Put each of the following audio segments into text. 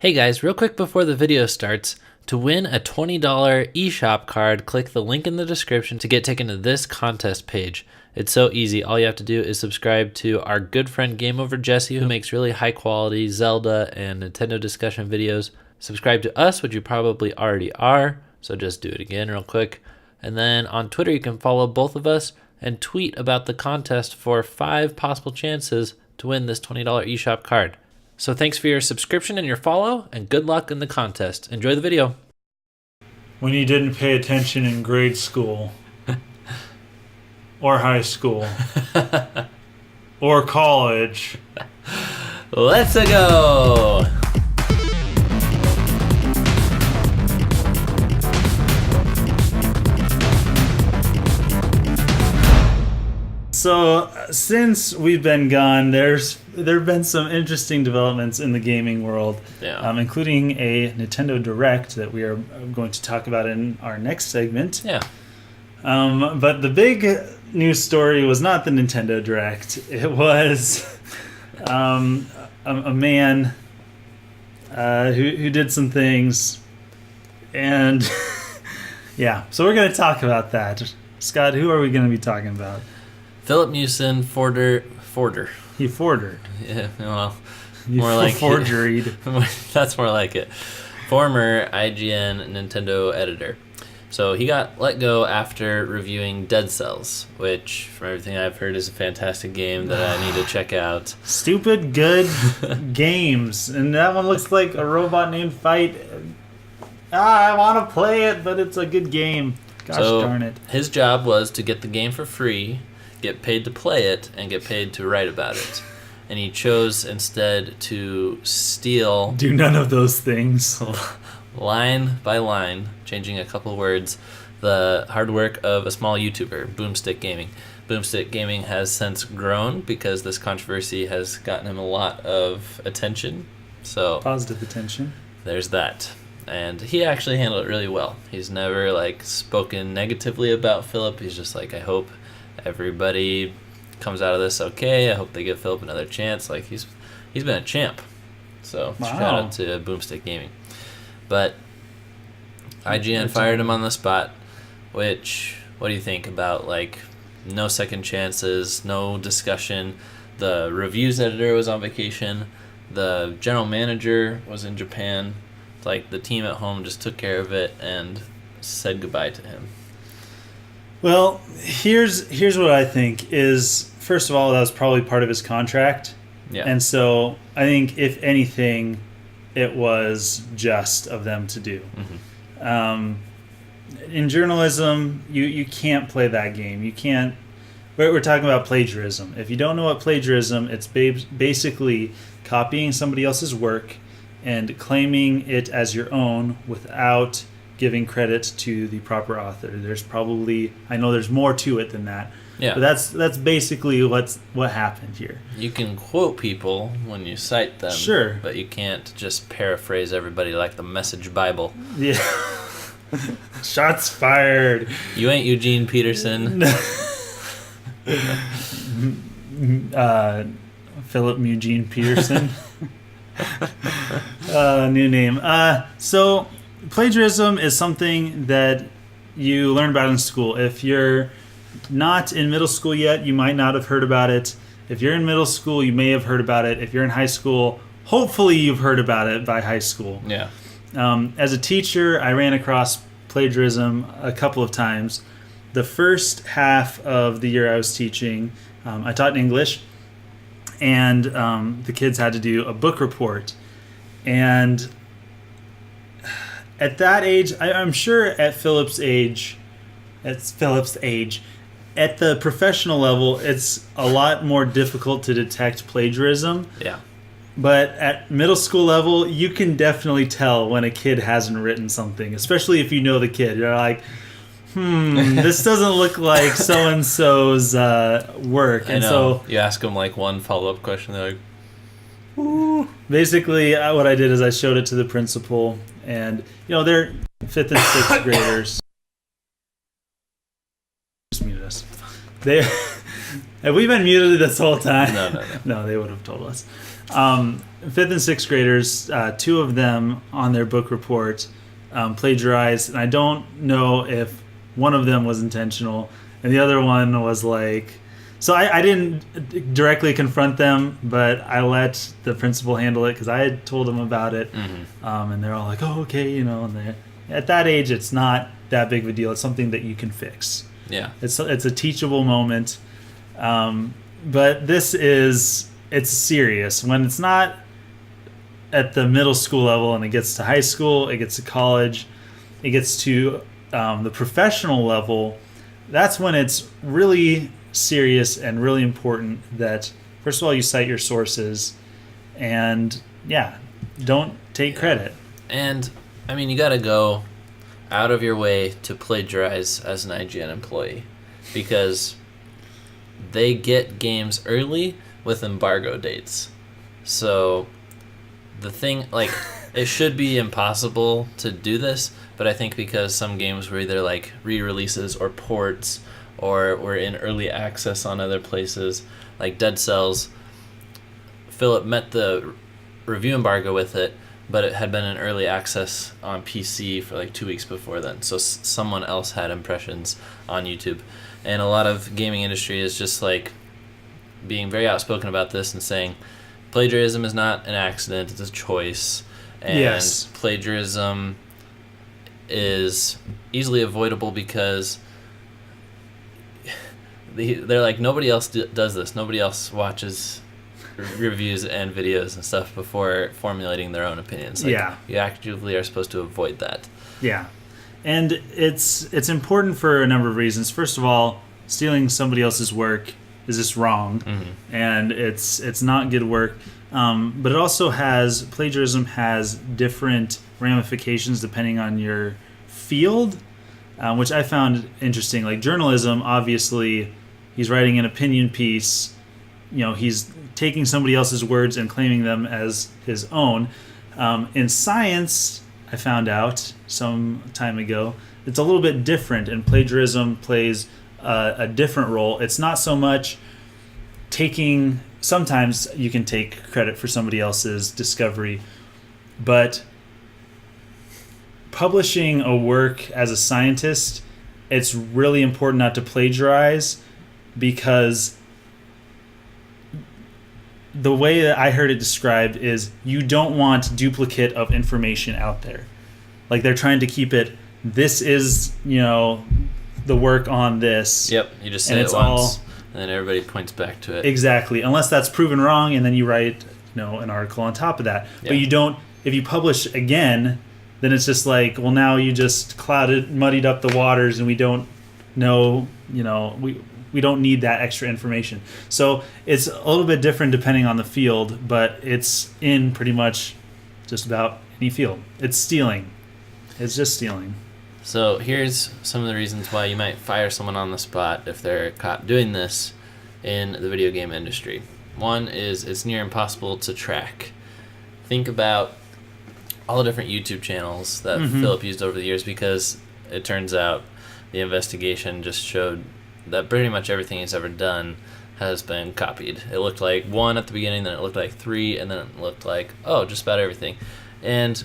Hey guys, real quick before the video starts, to win a $20 eShop card, click the link in the description to get taken to this contest page. It's so easy. All you have to do is subscribe to our good friend Game Over Jesse, who makes really high quality Zelda and Nintendo discussion videos. Subscribe to us, which you probably already are, so just do it again real quick. And then on Twitter, you can follow both of us and tweet about the contest for 5 possible chances to win this $20 eShop card. So thanks for your subscription and your follow, and good luck in the contest. Enjoy the video. When you didn't pay attention in grade school, or high school, or college. Let's go! So, since we've been gone, there have been some interesting developments in the gaming world, including a Nintendo Direct that we are going to talk about in our next segment. Yeah. But the big news story was not the Nintendo Direct. It was a man who did some things, and yeah. So we're going to talk about that. Scott, who are we going to be talking about? Philip Mewson Forder. He fordered. Yeah, well, more like forgeried. That's more like it. Former IGN Nintendo editor. So he got let go after reviewing Dead Cells, which, from everything I've heard, is a fantastic game that I need to check out. Stupid good games. And that one looks like a robot named Fight. I want to play it, but it's a good game. Gosh darn it. His job was to get the game for free, get paid to play it, and get paid to write about it. And he chose instead to steal... Do none of those things. Line by line, changing a couple words, the hard work of a small YouTuber, Boomstick Gaming. Boomstick Gaming has since grown because this controversy has gotten him a lot of attention. So positive attention. There's that. And he actually handled it really well. He's never spoken negatively about Philip. He's just like, I hope everybody comes out of this okay. I hope they give Philip another chance. He's been a champ. So wow. Shout out to Boomstick Gaming. But IGN fired him on the spot, which, what do you think about, no second chances, no discussion? The reviews editor was on vacation. The general manager was in Japan. The team at home just took care of it and said goodbye to him. Well, here's what I think is, first of all, that was probably part of his contract. Yeah. And so I think, if anything, it was just of them to do. Mm-hmm. In journalism, you can't play that game. You can't. We're talking about plagiarism. If you don't know what plagiarism, it's basically copying somebody else's work and claiming it as your own without giving credit to the proper author. I know there's more to it than that. Yeah. But that's basically what happened here. You can quote people when you cite them. Sure. But you can't just paraphrase everybody like the Message Bible. Yeah. Shots fired. You ain't Eugene Peterson. Philip Eugene Peterson. New name. So plagiarism is something that you learn about in school. If you're not in middle school yet, you might not have heard about it. If you're in middle school, you may have heard about it. If you're in high school, hopefully you've heard about it by high school. Yeah. As a teacher, I ran across plagiarism a couple of times. The first half of the year I was teaching, I taught English, and the kids had to do a book report. And at that age, I'm sure at Philip's age, at the professional level, it's a lot more difficult to detect plagiarism. Yeah. But at middle school level, you can definitely tell when a kid hasn't written something, especially if you know the kid. You're like, this doesn't look like so-and-so's work. I know. So you ask them one follow-up question, they're like, ooh. Basically, what I did is I showed it to the principal, and they're 5th and 6th graders. Just muted us. Have we been muted this whole time? No. No, they would have told us. Fifth and sixth graders, two of them on their book report plagiarized, and I don't know if one of them was intentional, and the other one was like. So I didn't directly confront them, but I let the principal handle it because I had told them about it, and they're all like, "Oh, okay," And at that age, it's not that big of a deal. It's something that you can fix. Yeah, it's a teachable moment, but it's serious when it's not at the middle school level and it gets to high school, it gets to college, it gets to the professional level. That's when it's really serious and really important that first of all you cite your sources and don't take credit. And I mean, you got to go out of your way to plagiarize as an IGN employee because they get games early with embargo dates. So the thing, like, it should be impossible to do this, but I think because some games were either like re-releases or ports or were in early access on other places, like Dead Cells, Philip met the review embargo with it, but it had been in early access on PC for like 2 weeks before then. So someone else had impressions on YouTube. And a lot of gaming industry is just like being very outspoken about this and saying plagiarism is not an accident, it's a choice. And plagiarism is easily avoidable because they're like, nobody else does this. Nobody else watches reviews and videos and stuff before formulating their own opinions. Like, you actively are supposed to avoid that. Yeah. And it's important for a number of reasons. First of all, stealing somebody else's work is just wrong, and it's not good work. But it also plagiarism has different ramifications depending on your field, which I found interesting. Like journalism, obviously, he's writing an opinion piece. He's taking somebody else's words and claiming them as his own. In science, I found out some time ago, it's a little bit different, and plagiarism plays a different role. It's not so much taking. Sometimes you can take credit for somebody else's discovery, but publishing a work as a scientist, it's really important not to plagiarize because the way that I heard it described is you don't want duplicate of information out there. Like they're trying to keep it, this is, the work on this. Yep, you just say it once, and then everybody points back to it. Exactly, unless that's proven wrong, and then you write, an article on top of that. Yeah. But you don't, if you publish again, then it's just like, well, now you just muddied up the waters, and we don't know, we don't need that extra information. So it's a little bit different depending on the field, but it's in pretty much just about any field. It's stealing. It's just stealing. So here's some of the reasons why you might fire someone on the spot if they're caught doing this in the video game industry. One is it's near impossible to track. Think about all the different YouTube channels that Philip used over the years, because it turns out the investigation just showed that pretty much everything he's ever done has been copied. It looked like 1 at the beginning, then it looked like 3, and then it looked like, just about everything. And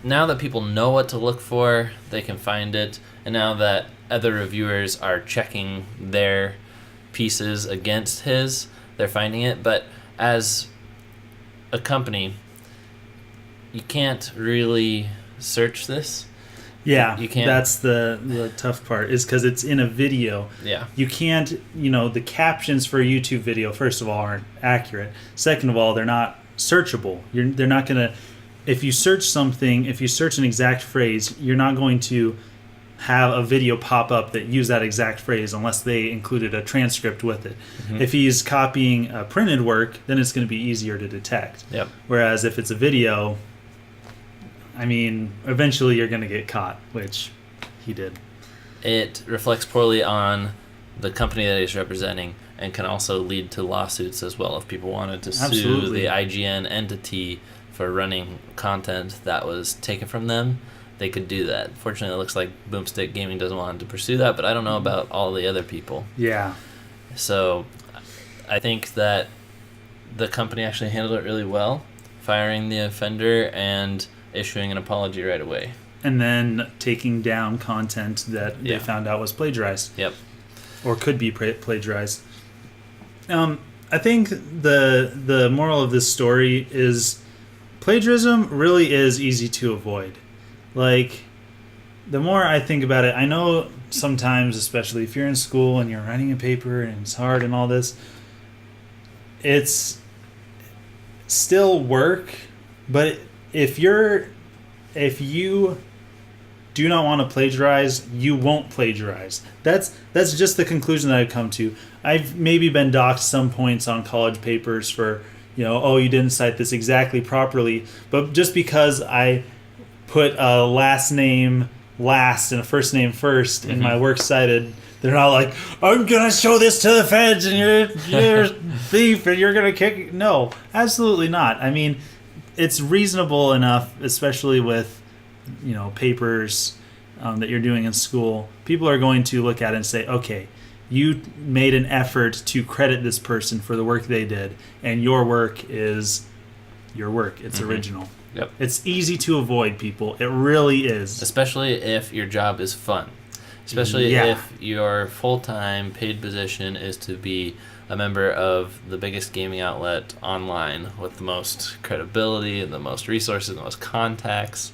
now that people know what to look for, they can find it. And now that other reviewers are checking their pieces against his, they're finding it. But as a company, you can't really search this. Yeah, you can't. That's the tough part, is because it's in a video. Yeah. You can't, the captions for a YouTube video, first of all, aren't accurate. Second of all, they're not searchable. They're not going to, if you search something, if you search an exact phrase, you're not going to have a video pop up that use that exact phrase unless they included a transcript with it. If he's copying a printed work, then it's going to be easier to detect. Yep. Whereas if it's a video, eventually you're going to get caught, which he did. It reflects poorly on the company that he's representing and can also lead to lawsuits as well. If people wanted to sue the IGN entity for running content that was taken from them, they could do that. Fortunately, it looks like Boomstick Gaming doesn't want to pursue that, but I don't know about all the other people. Yeah. So I think that the company actually handled it really well, firing the offender and issuing an apology right away. And then taking down content that they found out was plagiarized. Yep. Or could be plagiarized. I think the moral of this story is plagiarism really is easy to avoid. Like, the more I think about it, I know sometimes, especially if you're in school and you're writing a paper and it's hard and all this, it's still work, but if you do not want to plagiarize, you won't plagiarize. That's just the conclusion that I've come to. I've maybe been docked some points on college papers for, you didn't cite this exactly properly, but just because I put a last name last and a first name first in my works cited, they're not like, I'm gonna show this to the feds and you're a thief and you're gonna kick. No, absolutely not. I mean, it's reasonable enough, especially with papers that you're doing in school. People are going to look at it and say, okay, you made an effort to credit this person for the work they did, and your work is your work. It's original. Yep. It's easy to avoid, people. It really is. Especially if your job is fun. Especially if your full-time paid position is to be a member of the biggest gaming outlet online with the most credibility and the most resources, the most contacts.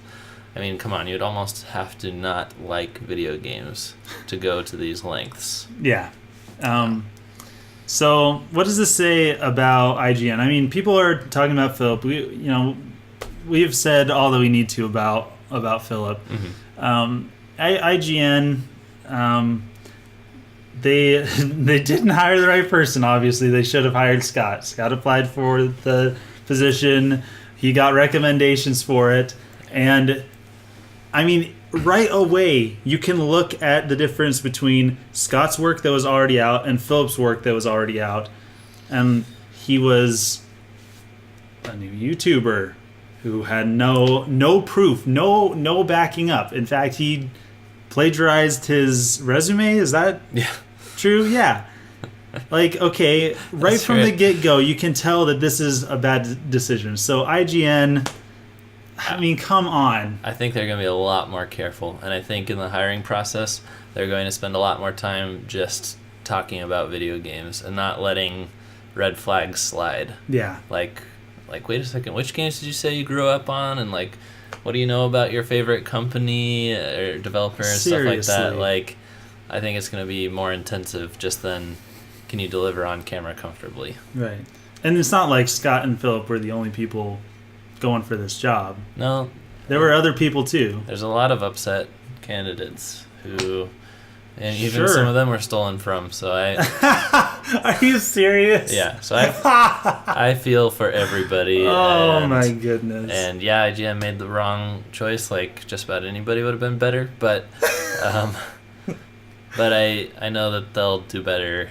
I mean, come on, you'd almost have to not like video games to go to these lengths. Yeah. So what does this say about IGN? I mean, people are talking about Philip. We've said all that we need to about Philip. IGN, they didn't hire the right person. Obviously, they should have hired Scott. Scott applied for the position. He got recommendations for it, and I mean, right away you can look at the difference between Scott's work that was already out and Philip's work that was already out, and he was a new YouTuber who had no proof, no backing up. In fact, he plagiarized his resume. Is that true? Yeah. Like, okay, right from the get-go, you can tell that this is a bad decision. So IGN, I mean, come on. I think they're going to be a lot more careful, and I think in the hiring process, they're going to spend a lot more time just talking about video games and not letting red flags slide. Yeah. Like, wait a second, which games did you say you grew up on? And, like, what do you know about your favorite company or developer and Seriously. stuff like that? Like, I think it's going to be more intensive just than can you deliver on camera comfortably. Right. And it's not like Scott and Philip were the only people going for this job. No. There were other people, too. There's a lot of upset candidates who... And even some of them were stolen from, so I... Are you serious? Yeah, so I feel for everybody. Oh, my goodness. And IGN made the wrong choice, like just about anybody would have been better, but I know that they'll do better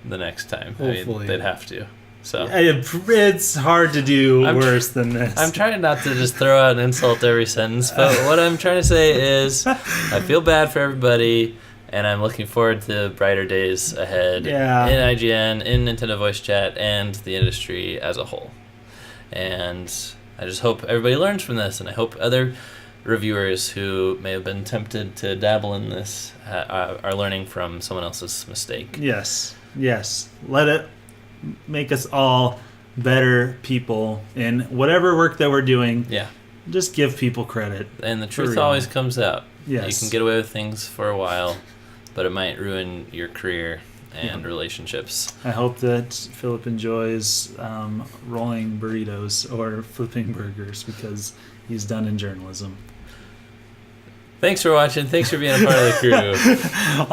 the next time. Hopefully. I mean, they'd have to. So it's hard to do worse than this. I'm trying not to just throw out an insult every sentence, but what I'm trying to say is I feel bad for everybody. And I'm looking forward to brighter days ahead in IGN, in Nintendo Voice Chat, and the industry as a whole. And I just hope everybody learns from this, and I hope other reviewers who may have been tempted to dabble in this are learning from someone else's mistake. Yes. Let it make us all better people in whatever work that we're doing. Yeah. Just give people credit. And the truth always comes out. Yes. You can get away with things for a while, but it might ruin your career and relationships. I hope that Philip enjoys rolling burritos or flipping burgers because he's done in journalism. Thanks for watching. Thanks for being a part of the crew.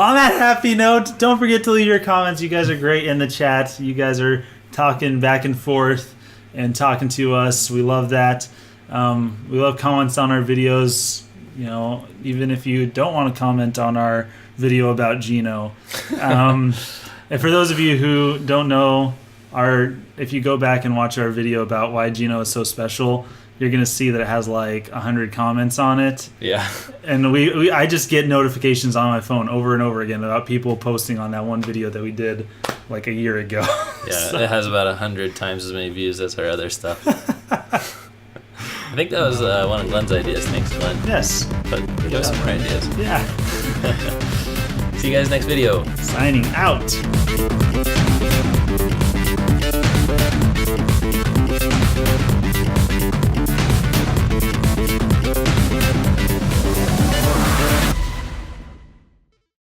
On that happy note, don't forget to leave your comments. You guys are great in the chat. You guys are talking back and forth and talking to us. We love that. We love comments on our videos. Even if you don't want to comment on our video about Gino. And for those of you who don't know, if you go back and watch our video about why Gino is so special, you're going to see that it has like 100 comments on it. Yeah. And I just get notifications on my phone over and over again about people posting on that one video that we did like a year ago. Yeah, it has about 100 times as many views as our other stuff. I think that was one of Glenn's ideas. Thanks, Glenn. Yes. But give us some more ideas. Yeah. See you guys next video. Signing out.